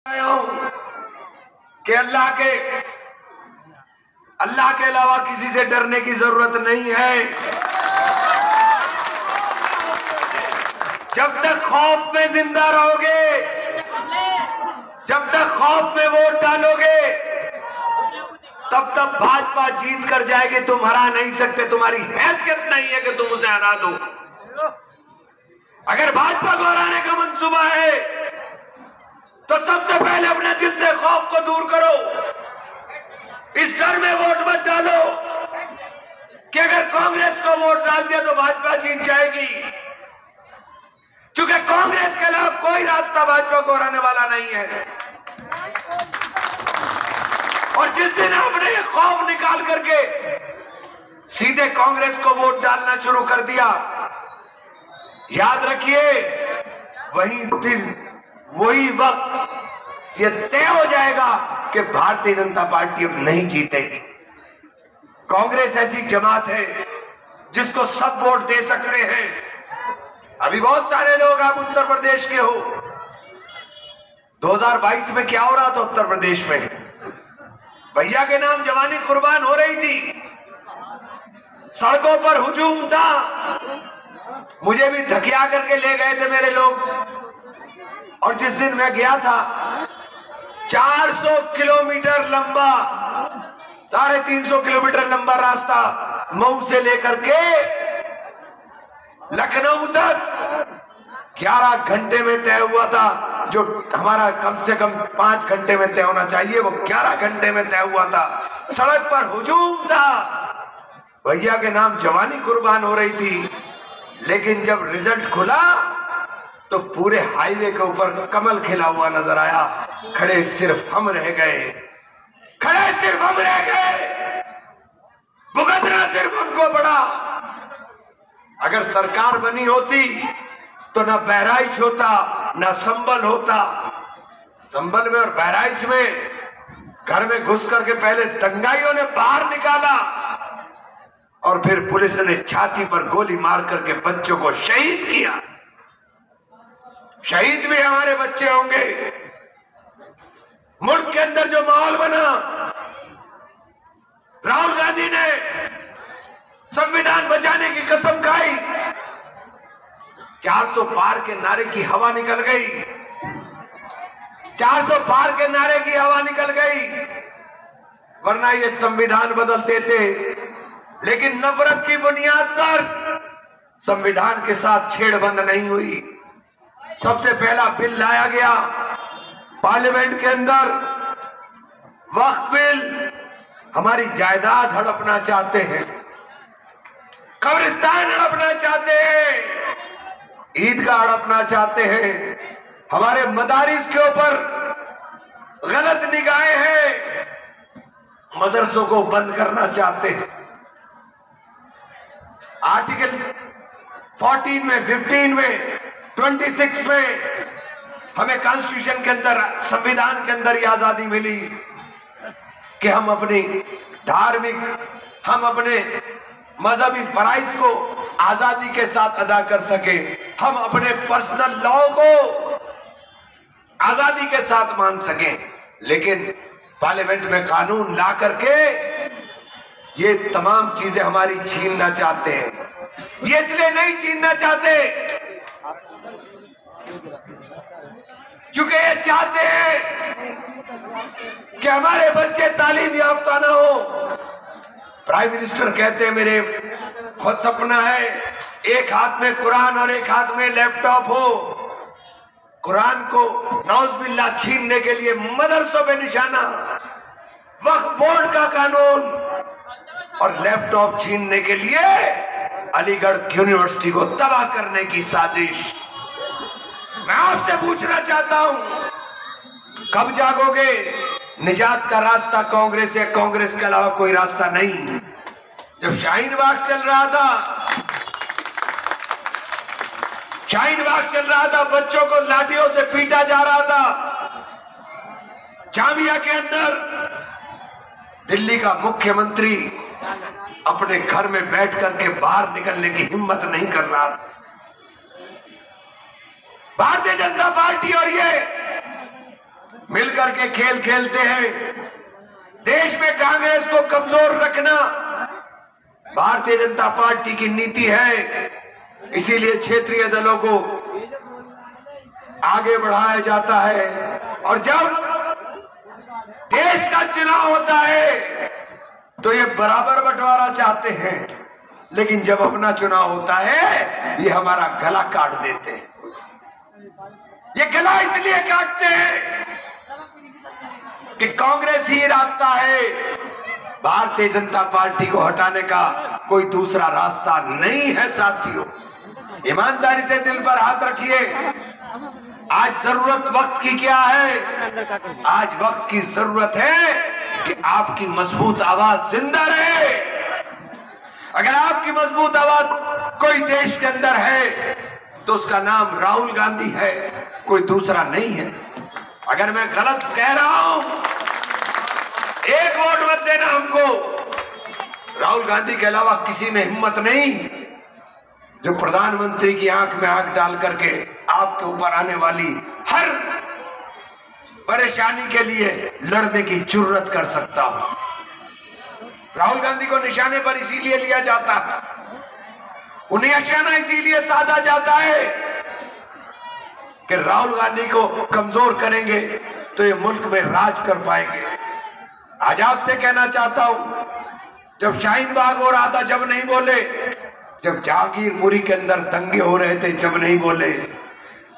कि अल्लाह के अलावा किसी से डरने की जरूरत नहीं है। जब तक खौफ में जिंदा रहोगे, जब तक खौफ में वोट डालोगे, तब तक भाजपा जीत कर जाएगी। तुम हरा नहीं सकते, तुम्हारी हैसियत नहीं है कि तुम उसे हरा दो। अगर भाजपा को हराने का मंसूबा है तो सबसे पहले अपने दिल से खौफ को दूर करो। इस डर में वोट मत डालो कि अगर कांग्रेस को वोट डाल दिया तो भाजपा जीत जाएगी, क्योंकि कांग्रेस के अलावा कोई रास्ता भाजपा को हराने वाला नहीं है। और जिस दिन आपने ये खौफ निकाल करके सीधे कांग्रेस को वोट डालना शुरू कर दिया, याद रखिए वही दिन वही वक्त ये तय हो जाएगा कि भारतीय जनता पार्टी अब नहीं जीतेगी। कांग्रेस ऐसी जमात है जिसको सब वोट दे सकते हैं। अभी बहुत सारे लोग आप उत्तर प्रदेश के हो, 2022 में क्या हो रहा था उत्तर प्रदेश में? भैया के नाम जवानी कुर्बान हो रही थी, सड़कों पर हुजूम था, मुझे भी धकिया करके ले गए थे मेरे लोग। और जिस दिन मैं गया था 400 किलोमीटर लंबा, 350 किलोमीटर लंबा रास्ता मऊ से लेकर के लखनऊ तक 11 घंटे में तय हुआ था। जो हमारा कम से कम 5 घंटे में तय होना चाहिए वो 11 घंटे में तय हुआ था। सड़क पर हुजूम था, भैया के नाम जवानी कुर्बान हो रही थी। लेकिन जब रिजल्ट खुला तो पूरे हाईवे के ऊपर कमल खिला हुआ नजर आया। खड़े सिर्फ हम रह गए, खड़े सिर्फ हम रह गए, भुगतना सिर्फ हमको पड़ा। अगर सरकार बनी होती तो ना बहराइच होता ना संभल होता। संभल में और बहराइच में घर में घुस करके पहले दंगाइयों ने बाहर निकाला और फिर पुलिस ने छाती पर गोली मार करके बच्चों को शहीद किया। शहीद भी हमारे बच्चे होंगे। मुल्क के अंदर जो माहौल बना, राहुल गांधी ने संविधान बचाने की कसम खाई, 400 पार के नारे की हवा निकल गई, 400 पार के नारे की हवा निकल गई। वरना ये संविधान बदलते थे, लेकिन नफरत की बुनियाद पर संविधान के साथ छेड़बंद नहीं हुई। सबसे पहला बिल लाया गया पार्लियामेंट के अंदर, वक्फ बिल। हमारी जायदाद हड़पना चाहते हैं, कब्रिस्तान हड़पना चाहते हैं, ईदगाह हड़पना चाहते हैं, हमारे मदारिस के ऊपर गलत निगाहें हैं, मदरसों को बंद करना चाहते हैं। आर्टिकल 14 में, 15 में, 26 में हमें कॉन्स्टिट्यूशन के अंदर, संविधान के अंदर ये आजादी मिली कि हम अपनी धार्मिक, हम अपने मजहबी फराइज को आजादी के साथ अदा कर सके, हम अपने पर्सनल लॉ को आजादी के साथ मान सके। लेकिन पार्लियामेंट में कानून ला करके ये तमाम चीजें हमारी छीनना चाहते हैं। ये इसलिए नहीं छीनना चाहते क्योंकि ये चाहते हैं कि हमारे बच्चे तालीम याफ्ता ना हो। प्राइम मिनिस्टर कहते हैं मेरे खुद सपना है एक हाथ में कुरान और एक हाथ में लैपटॉप हो। कुरान को नौज़बिल्लाह छीनने के लिए मदरसों पे निशाना, वक्फ बोर्ड का कानून, और लैपटॉप छीनने के लिए अलीगढ़ यूनिवर्सिटी को तबाह करने की साजिश। मैं आपसे पूछना चाहता हूं, कब जागोगे? निजात का रास्ता कांग्रेस है, कांग्रेस के अलावा कोई रास्ता नहीं। जब शाहीन बाग चल रहा था, शाहीन बाग चल रहा था, बच्चों को लाठियों से पीटा जा रहा था। जामिया के अंदर दिल्ली का मुख्यमंत्री अपने घर में बैठ करके बाहर निकलने की हिम्मत नहीं कर रहा था। भारतीय जनता पार्टी और ये मिलकर के खेल खेलते हैं। देश में कांग्रेस को कमजोर रखना भारतीय जनता पार्टी की नीति है। इसीलिए क्षेत्रीय दलों को आगे बढ़ाया जाता है। और जब देश का चुनाव होता है तो ये बराबर बंटवारा चाहते हैं, लेकिन जब अपना चुनाव होता है ये हमारा गला काट देते हैं। ये गला इसलिए काटते हैं कि कांग्रेस ही रास्ता है, भारतीय जनता पार्टी को हटाने का कोई दूसरा रास्ता नहीं है। साथियों, ईमानदारी से दिल पर हाथ रखिए। आज जरूरत वक्त की क्या है? आज वक्त की जरूरत है कि आपकी मजबूत आवाज जिंदा रहे। अगर आपकी मजबूत आवाज कोई देश के अंदर है तो उसका नाम राहुल गांधी है, कोई दूसरा नहीं है। अगर मैं गलत कह रहा हूं, एक वोट मत देना हमको। राहुल गांधी के अलावा किसी में हिम्मत नहीं जो प्रधानमंत्री की आंख में आंख डाल करके आपके ऊपर आने वाली हर परेशानी के लिए लड़ने की जुर्रत कर सकता हूं। राहुल गांधी को निशाने पर इसीलिए लिया जाता है, उन्हें निशाना इसीलिए साधा जाता है कि राहुल गांधी को कमजोर करेंगे तो ये मुल्क में राज कर पाएंगे। आज आपसे कहना चाहता हूं, जब शाहीन बाग हो रहा था जब नहीं बोले, जब जहांगीरपुरी के अंदर दंगे हो रहे थे जब नहीं बोले,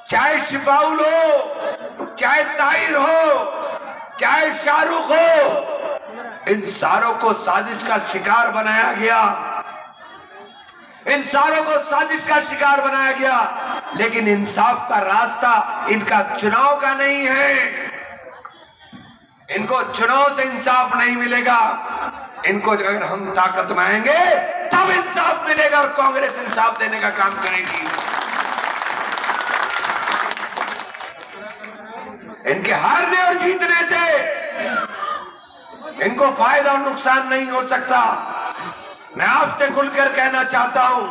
चाहे शिफाउल हो, चाहे ताहिर हो, चाहे शाहरुख हो, इन सारों को साजिश का शिकार बनाया गया। इन सारों को साजिश का शिकार बनाया गया, लेकिन इंसाफ का रास्ता इनका चुनाव का नहीं है। इनको चुनाव से इंसाफ नहीं मिलेगा। इनको अगर हम ताकत में आएंगे तब इंसाफ मिलेगा और कांग्रेस इंसाफ देने का काम करेगी। इनके हारने और जीतने से इनको फायदा और नुकसान नहीं हो सकता। मैं आपसे खुलकर कहना चाहता हूं,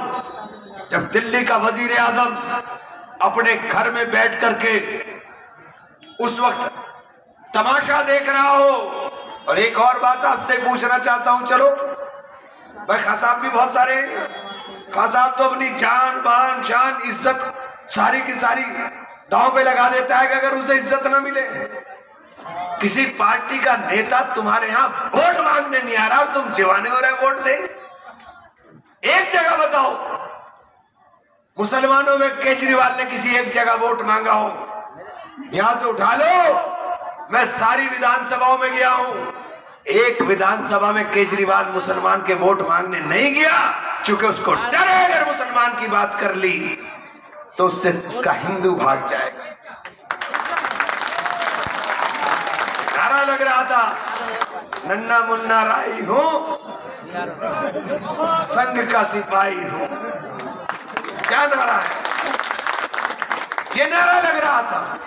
जब दिल्ली का वजीर आजम अपने घर में बैठ करके उस वक्त तमाशा देख रहा हो, और एक और बात आपसे पूछना चाहता हूं, चलो भाई खान साहब भी बहुत सारे, खान साहब तो अपनी जान बान शान इज्जत सारी की सारी दांव पे लगा देता है कि अगर उसे इज्जत ना मिले। किसी पार्टी का नेता तुम्हारे यहां वोट मांगने नहीं आ रहा और तुम दीवाने हो रहे वोट दे। एक जगह बताओ मुसलमानों में केजरीवाल ने किसी एक जगह वोट मांगा हो? यहां से उठा लो, मैं सारी विधानसभाओं में गया हूं, एक विधानसभा में केजरीवाल मुसलमान के वोट मांगने नहीं गया, क्योंकि उसको डर है अगर मुसलमान की बात कर ली तो उससे उसका हिंदू भाग जाएगा। नारा लग रहा था, नन्ना मुन्ना राई हूं, संघ का सिपाही हूं। क्या नारा है? ये नारा लग रहा था,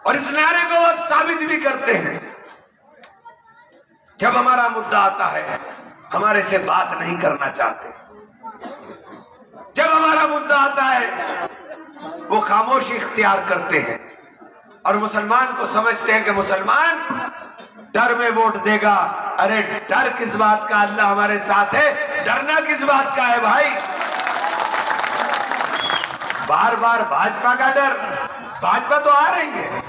और इस नारे को वो साबित भी करते हैं। जब हमारा मुद्दा आता है हमारे से बात नहीं करना चाहते, जब हमारा मुद्दा आता है वो खामोशी इख्तियार करते हैं और मुसलमान को समझते हैं कि मुसलमान डर में वोट देगा। अरे डर किस बात का, अल्लाह हमारे साथ है, डरना किस बात का है भाई? बार बार भाजपा का डर, भाजपा तो आ रही है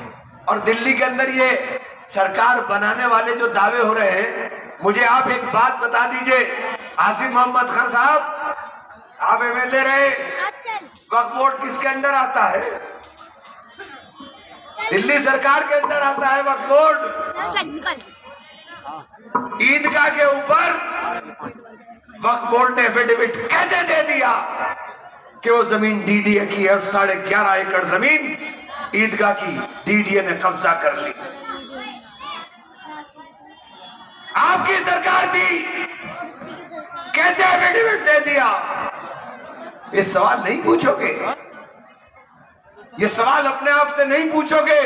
और दिल्ली के अंदर ये सरकार बनाने वाले जो दावे हो रहे हैं, मुझे आप एक बात बता दीजिए, आसिफ मोहम्मद खान साहब आप एमएलए रहे, वक्फ बोर्ड किसके अंदर आता है? दिल्ली सरकार के अंदर आता है वक्फ बोर्ड। ईदगाह के ऊपर वक्फ बोर्ड ने एफिडेविट कैसे दे दिया कि वो जमीन डीडीए की है? 11.5 एकड़ जमीन ईदगाह की डीडीए ने कब्जा कर ली। आपकी सरकार थी, कैसे एफिडेविट दे दिया? ये सवाल नहीं पूछोगे? ये सवाल अपने आप से नहीं पूछोगे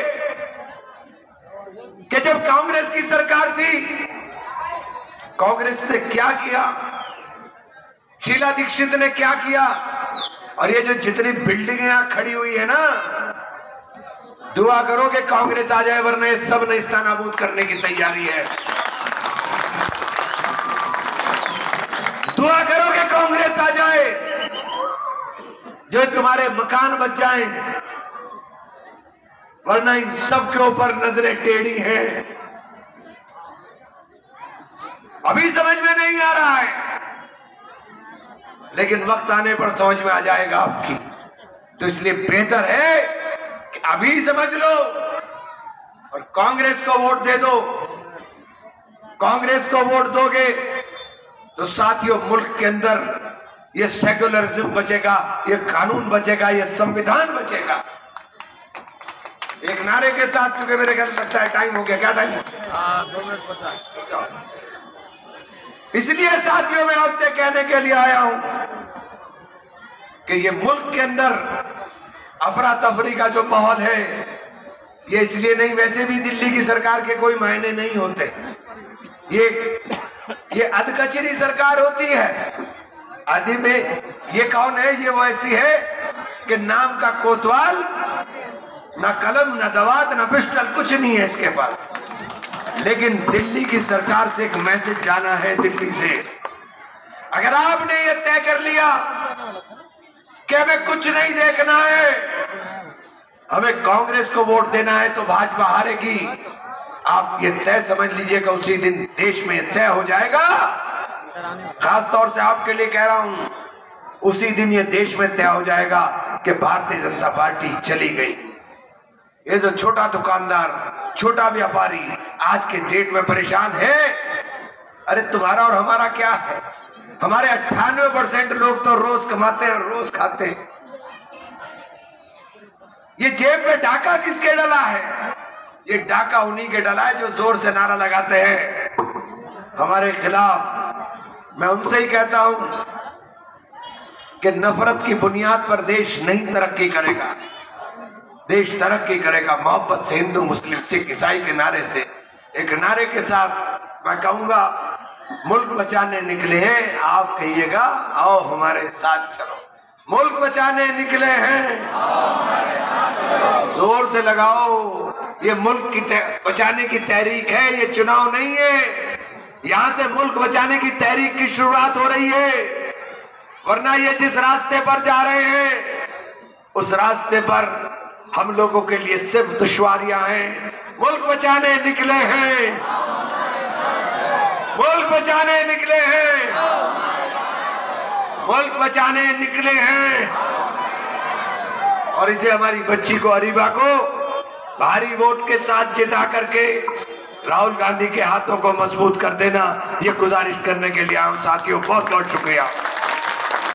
कि जब कांग्रेस की सरकार थी, कांग्रेस ने क्या किया, शीला दीक्षित ने क्या किया? और ये जो जितनी बिल्डिंगें यहां खड़ी हुई है ना, दुआ करो कि कांग्रेस आ जाए, वरना ये सब नेस्तनाबूद करने की तैयारी है। दुआ करो कि कांग्रेस आ जाए, जो तुम्हारे मकान बच जाएं, वरना इन सब के ऊपर नजरें टेढ़ी हैं। अभी समझ में नहीं आ रहा है, लेकिन वक्त आने पर समझ में आ जाएगा आपकी। तो इसलिए बेहतर है कि अभी समझ लो और कांग्रेस को वोट दे दो। कांग्रेस को वोट दोगे तो साथियों, मुल्क के अंदर ये सेक्युलरिज्म बचेगा, ये कानून बचेगा, ये संविधान बचेगा। एक नारे के साथ, क्योंकि मेरे ख्याल लगता है टाइम हो गया। क्या टाइम? 2 मिनट पता। इसलिए साथियों, मैं आपसे कहने के लिए आया हूं कि ये मुल्क के अंदर अफरा तफरी का जो माहौल है, ये इसलिए नहीं, वैसे भी दिल्ली की सरकार के कोई मायने नहीं होते। ये अधकचरी सरकार होती है। आदि में ये कौन है? ये वो ऐसी है कि नाम का कोतवाल, ना कलम, ना दवात, ना पिस्टल, कुछ नहीं है इसके पास। लेकिन दिल्ली की सरकार से एक मैसेज जाना है दिल्ली से। अगर आपने ये तय कर लिया कि हमें कुछ नहीं देखना है, हमें कांग्रेस को वोट देना है, तो भाजपा हारेगी। आप ये तय समझ लीजिएगा, उसी दिन देश में तय हो जाएगा। खास तौर से आपके लिए कह रहा हूं, उसी दिन ये देश में तय हो जाएगा कि भारतीय जनता पार्टी चली गई। ये जो छोटा दुकानदार, छोटा व्यापारी आज के डेट में परेशान है, अरे तुम्हारा और हमारा क्या है? हमारे 98% लोग तो रोज कमाते हैं और रोज खाते हैं। ये जेब पे डाका किसके डला है? ये डाका उन्हीं के डला है जो जोर से नारा लगाते हैं हमारे खिलाफ। मैं उनसे ही कहता हूं कि नफरत की बुनियाद पर देश नहीं तरक्की करेगा। देश तरक्की करेगा मोहब्बत से, हिंदू मुस्लिम सिख ईसाई के नारे से। एक नारे के साथ मैं कहूंगा, मुल्क बचाने निकले हैं, आप कहिएगा आओ हमारे साथ चलो। मुल्क बचाने निकले हैं, जोर से लगाओ। ये मुल्क की बचाने की तहरीक है, ये चुनाव नहीं है। यहां से मुल्क बचाने की तहरीक की शुरुआत हो रही है। वरना ये जिस रास्ते पर जा रहे हैं, उस रास्ते पर हम लोगों के लिए सिर्फ दुश्वारियां हैं। मुल्क बचाने निकले हैं, मुल्क बचाने निकले हैं, मुल्क बचाने निकले हैं। और इसे हमारी बच्ची को, अरीबा को भारी वोट के साथ जिता करके राहुल गांधी के हाथों को मजबूत कर देना, ये गुजारिश करने के लिए हम साथियों बहुत बहुत शुक्रिया।